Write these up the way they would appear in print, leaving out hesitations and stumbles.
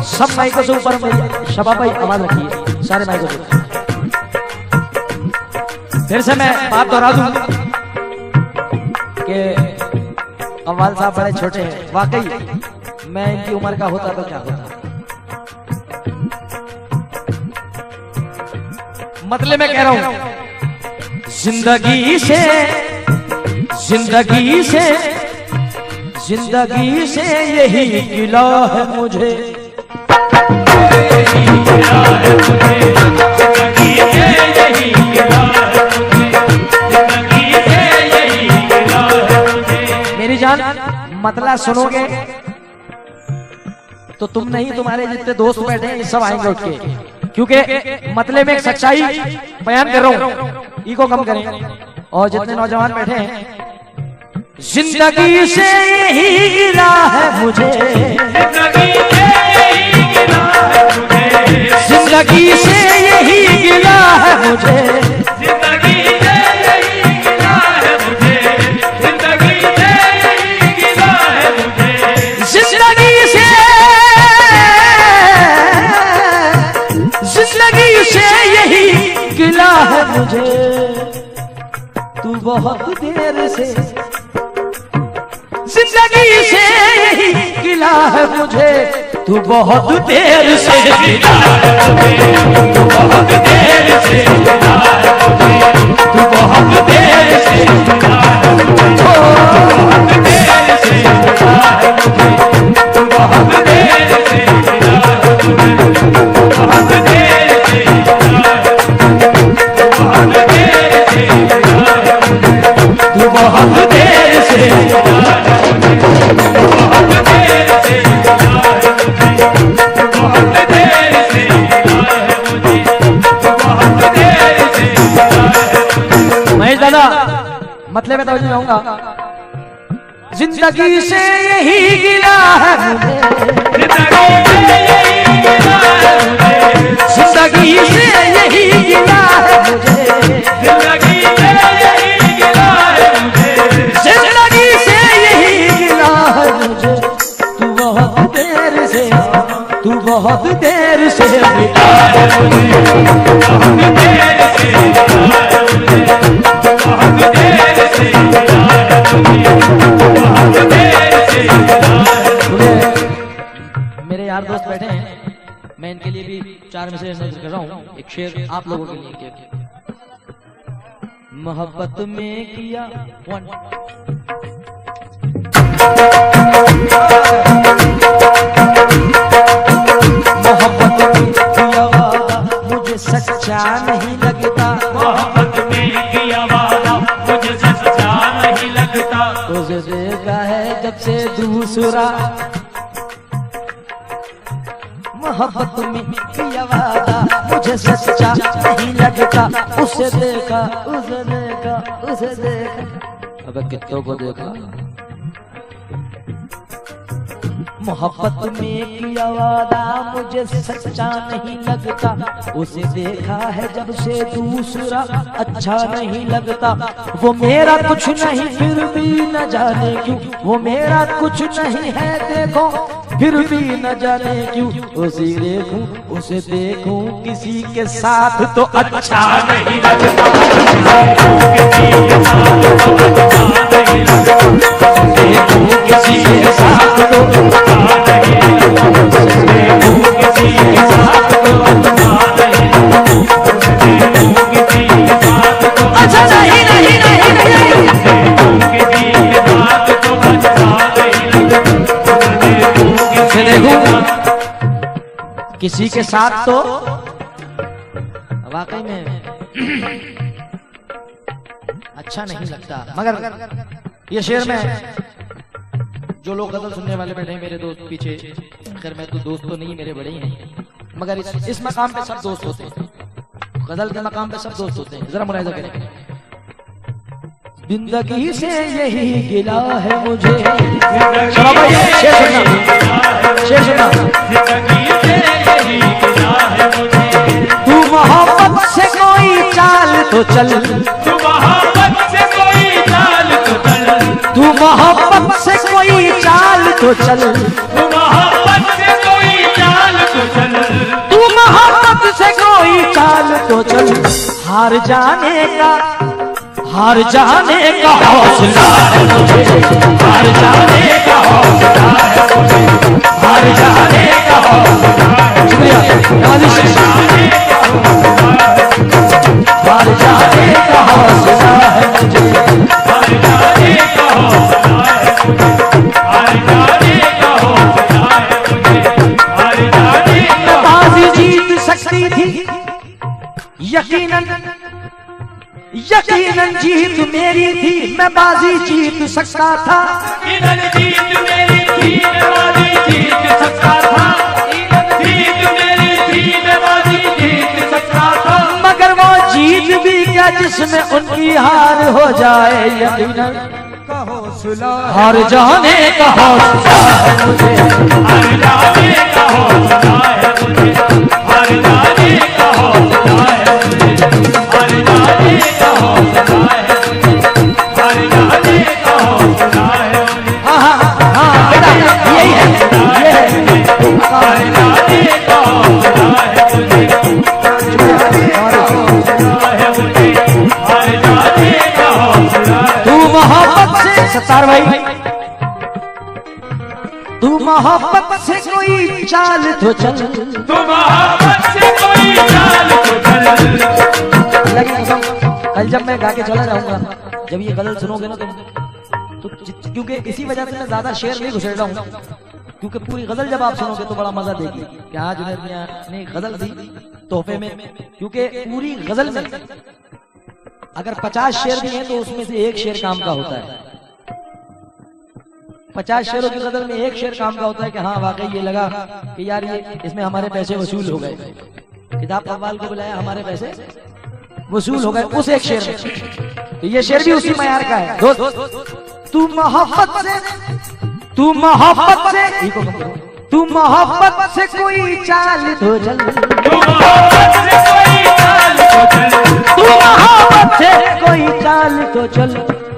सब माइकों से ऊपर मेरी शबा भाई आवाज रखिए, सारे माइकों से। फिर से मैं बात दोहरा दूं कि अव्वल साहब बड़े छोटे हैं, वाकई मैं इनकी उम्र का होता तो क्या होता। मतलब मैं कह रहा हूं, जिंदगी से जिंदगी से जिंदगी से यही गिला है मुझे, मेरी जान मतलब सुनोगे तो तुम नहीं, तुम्हारे जितने दोस्त बैठे हैं सब आएंगे उठ के, क्योंकि मतलब में एक सच्चाई बयान कर रहा हूं, ईगो कम करें। और जितने नौजवान बैठे हैं, जिंदगी से यही गिला है मुझे, जिंदगी से यही गिला है मुझे, जिंदगी से यही गिला है मुझे, जिंदगी से यही गिला है मुझे, जिंदगी से यही गिला है मुझे। तू बहुत देर से जिंदगी से यही गिला है मुझे, तू बहुत देर से गिला है मुझे, तू बहुत देर से गिला है मुझे, तू बहुत देर से गिला है मुझे, बहुत देर से गिला है मुझे, तू बहुत देर से गिला है मुझे, बहुत देर से गिला है मुझे, बहुत देर से गिला है मुझे, तू बहुत देर से गिला है। मतलब मैं तो जाऊंगा, जिंदगी से यही गिला है मुझे, जिंदगी से यही गिला है मुझे, जिंदगी से यही गिला है मुझे, जिंदगी से यही गिला है मुझे। तू बहुत देर से, तू बहुत देर से मिला है मुझे, बहुत देर से मिला है मुझे, बहुत देर से मिला है मुझे, बहुत देर से मिला है मुझे। मेरे यार दोस्त बैठे हैं, मैं इनके लिए भी 4 मैसेज नजर कर रहा हूँ। एक शेर आप लोगों के लिए, मोहब्बत में किया मोहब्बत में किया वादा मुझे सच्चा नहीं लगता, मोहब्बत में किया वादा मुझे सच्चा नहीं लगता, तुझे देखा है जब से दूसरा, मोहब्बत में किया वादा मुझे सच्चा नहीं लगता, उसे देखा उसे देखा उसे देखा, अब कितनों को देखा। मोहब्बत में किया वादा मुझे सच्चा नहीं लगता, उसे देखा है जब से दूसरा अच्छा नहीं लगता, वो मेरा कुछ नहीं फिर भी न जाने क्यों, वो मेरा कुछ नहीं है देखो फिर भी न जाने क्यों, उसे देखूं किसी के साथ तो अच्छा नहीं लगता, देखूं किसी के साथ तो किसी के साथ तो वाकई में अच्छा नहीं लगता। मगर ये शेर में जो लोग गजल सुनने वाले बैठे हैं मेरे दोस्त पीछे, खैर मैं तो दोस्त तो नहीं, मेरे बड़े ही हैं, मगर इस मकाम पे सब दोस्त होते हैं, गजल के मकाम पे सब दोस्त होते हैं। जरा मुलाहिजा करें, जिंदगी से यही गिला है मुझे, शेर सुनना शेर सुना। जिंदगी से यही गिला है मुझे, तू मोहब्बत से कोई चाल तो चल, तू मोहब्बत से कोई चाल तो चल, तू मोहब्बत से कोई चाल तो चल, तू मोहब्बत से कोई चाल तो चल, तू मोहब्बत से कोई चाल तो चल। हार जाने का हौसला है मुझे, हार जाने का हौसला है मुझे, हार जाने का हौसला है। शुक्रिया नवाज़ी शेख। हार जाने का हौसला है मुझे, हार जाने का हौसला है मुझे, हार जाने का हौसला है मुझे, हार जाने का। बाजी जीत सकती थी यकीनन, यकीनन जीत मेरी थी, मैं बाजी जीत सकता था। इधर जीत मेरी थी, मैं बाजी जीत सकता था, इधर जीत मेरी थी, मैं बाजी जीत सकता था। मगर वो जीत भी क्या जिसमें उनकी हार हो जाए। यकीनन का हौसला हार जाने का हौसला है मुझे, हार जाने का हौसला है मुझे, हार जाने का हौसला है मुझे, हार जाने का हौसला है मुझे, हार जाने का हौसला है मुझे, हाँ बेटा यही है, ये है। हार जाने का हौसला है मुझे, है मुझे, हार जाने का हौसला है। तू मोहब्बत से सत्तार भाई, तू मोहब्बत से कोई चाल तो चल, तू मोहब्बत से कोई चाल तो चल, लगी कसम कल जब मैं गा के चला जाऊंगा, जब ये गजल सुनोगे ना तो क्योंकि इसी वजह से मैं ज्यादा शेर नहीं घुसेड़ रहा हूँ, क्योंकि पूरी गजल जब आप सुनोगे तो बड़ा मजा देगी कि हाँ जुनैद मियां ने गजल दी तोहफे में, क्योंकि पूरी गजल में अगर 50 शेर भी हैं तो उसमें से एक शेर काम का होता है। 50 शेरों की गजल में एक शेर काम का होता है कि हाँ वाकई ये लगा कि यार ये इसमें हमारे पैसे वसूल हो गए, किताब कव्वाल को बुलाया हमारे पैसे वसूल हो गए उस एक शेर में। तो ये शेर भी उसी मयार का है। दोस्त तू मोहब्बत से कोई चाल तो चल, तू मोहब्बत से कोई चाल तो चल, तू मोहब्बत से कोई चाल तो चल।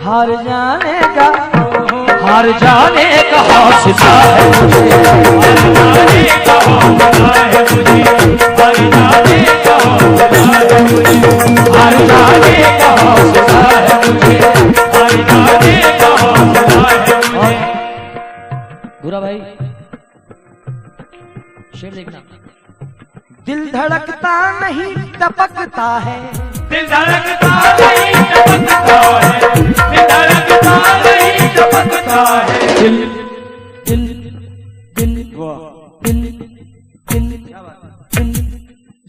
हार जाने का हौसला है मुझे, हार जाने का हौसला है मुझे, हार जाने का हौसला है मुझे, हार जाने का हौसला है मुझे। हार जाने का हौसला है मुझे। बुरा भाई शेर देखना। दिल धड़कता नहीं टपकता है, दिल धड़कता नहीं टपकता है, दिल धड़कता नहीं टपकता है, दिल दिल दिल दिल दिल दिल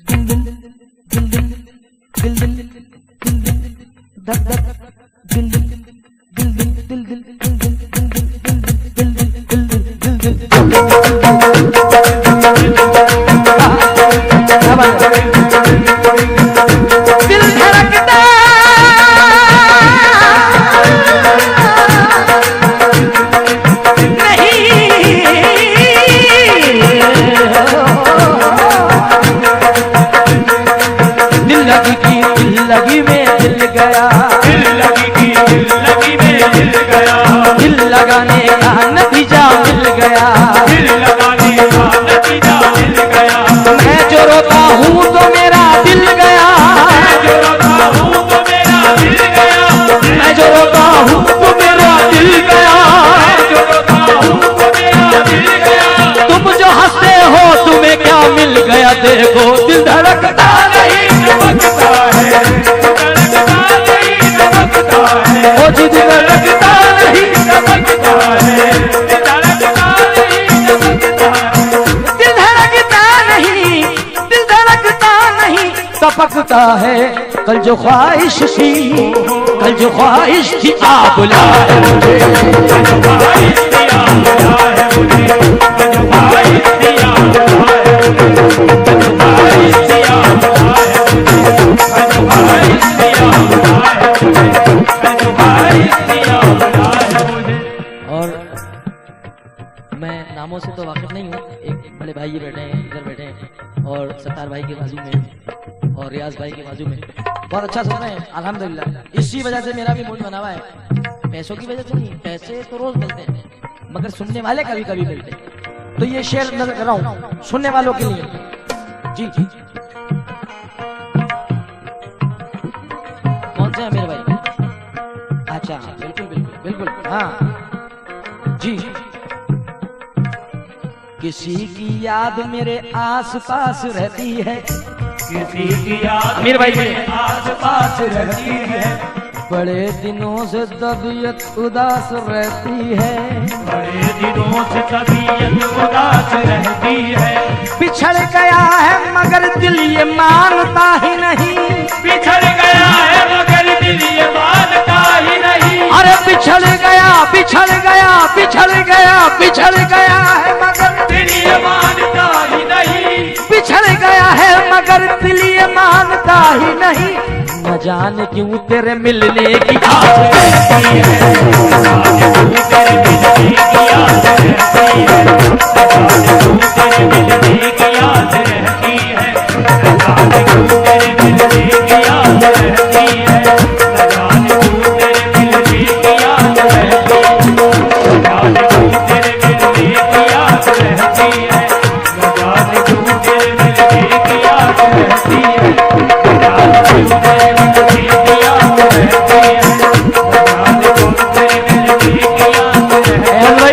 दिल दिल दिल दिल धक धक दिल दिल दिल दिल दिल दिल दिल दिल दिल दिल दिल धड़कता लगी में दिल गया, दिल लगी की दिल लगी में दिल गया, दिल लगाने का नतीजा मिल गया, दिल लगाने का नतीजा मिल गया। मैं जो रोता हूँ तो मेरा दिल गया, मैं जो रोता हूँ तो मेरा दिल गया, मैं जो रोता हूँ तो मेरा दिल गया, मैं जो रोता हूँ तो मेरा दिल गया। तुम जो हंसते हो तुम्हें क्या मिल गया, देखो दिल धड़कता नहीं टपकता है, धड़कता नहीं टपकता है, वो जी दिल धड़कता नहीं टपकता है, धड़कता नहीं टपकता है, दिल धड़कता नहीं, दिल धड़कता नहीं टपकता है। कल जो ख्वाहिश थी, कल जो ख्वाहिश थी आ बुलाए मुझे, ख्वाहिश दिया बुला है मुझे, ख्वाहिश दिया बुला है मुझे, ख्वाहिश दिया बुला है मुझे, ख्वाहिश दिया बुला है मुझे, ख्वाहिश दिया बुला है मुझे। और मैं नामों से तो वाकिफ नहीं हूँ। एक बड़े भाई ये बैठे हैं, इधर बैठे हैं, और सत्तार भाई के बाजू में और रियाज भाई के बाजू में। बहुत अच्छा सुन रहे हैं अल्हम्दुलिल्लाह। इसी वजह से मेरा भी मूड बना हुआ है। पैसों की वजह से नहीं, पैसे तो रोज मिलते हैं मगर सुनने वाले कभी कभी मिलते हैं। तो ये शेर नजर कर रहा हूँ सुनने वालों के लिए। जी जी कौन से हैं मेरे भाई? अच्छा बिल्कुल बिल्कुल बिल्कुल हाँ जी। किसी की याद मेरे आस पास रहती है, किसी की याद अमीर भाई मेरे आस पास रहती है, बड़े दिनों से तबीयत उदास रहती है, बड़े दिनों से तबीयत उदास रहती है, बिछड़ गया है मगर दिल ये मानता ही नहीं, बिछड़ गया है मगर दिल ये मानता ही नहीं, अरे बिछड़ गया बिछड़ गया बिछड़ गया बिछड़ गया है मगर दिल ये मानता ही नहीं, बिछड़ गया है मगर दिल ये मानता ही नहीं। न जाने क्यों तेरे मिलने की आस रहती है, तू तेरे मिलने की आस रहती है, तू तेरे मिलने की आस रहती है, जाने तू तेरे मिलने की आस रहती है, जाने तू तेरे मिलने की आस रहती है, जाने तू तेरे मिलने की आस रहती है, जाने तू तेरे मिलने की आस रहती है, जाने तू तेरे मिलने की आस रहती है, जाने तू तेरे मिलने की आस रहती है।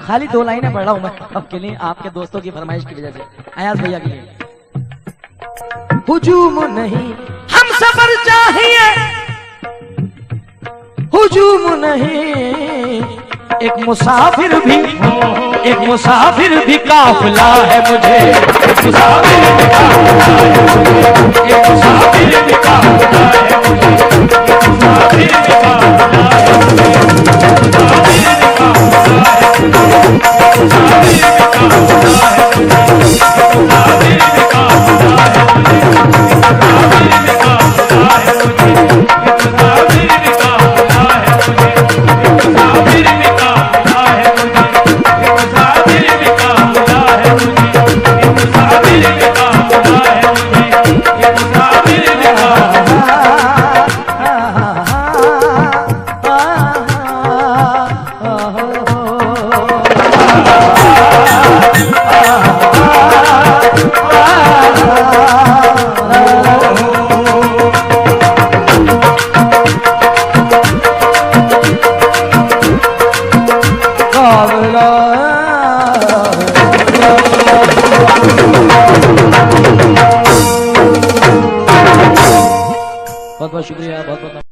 खाली 2 लाइनें पढ़ रहा हूं मैं आपके लिए, आपके दोस्तों की फरमाइश की वजह से, अयाज भैया के लिए। हुजूम नहीं हम सबर चाहिए, हुजूम नहीं एक मुसाफिर भी काफिला है मुझे, एक मुसाफिर भी काफिला है मुझे, एक मुसाफिर भी काफिला है मुझे, एक मुसाफिर भी काफिला है मुझे, मुसाफिर भी काफिला है मुझे, मुसाफिर भी काफिला है मुझे, मुसाफिर भी काफिला है मुझे, मुसाफिर भी काफिला है मुझे, मुसाफिर भी काफिला है मुझे, मुसाफिर भी काफिला है मुझे, मुसाफिर भी काफिला है मुझे, मुसाफिर भी काफिला है मुझे, मुसाफिर भी बहुत बहुत शुक्रिया, बहुत बहुत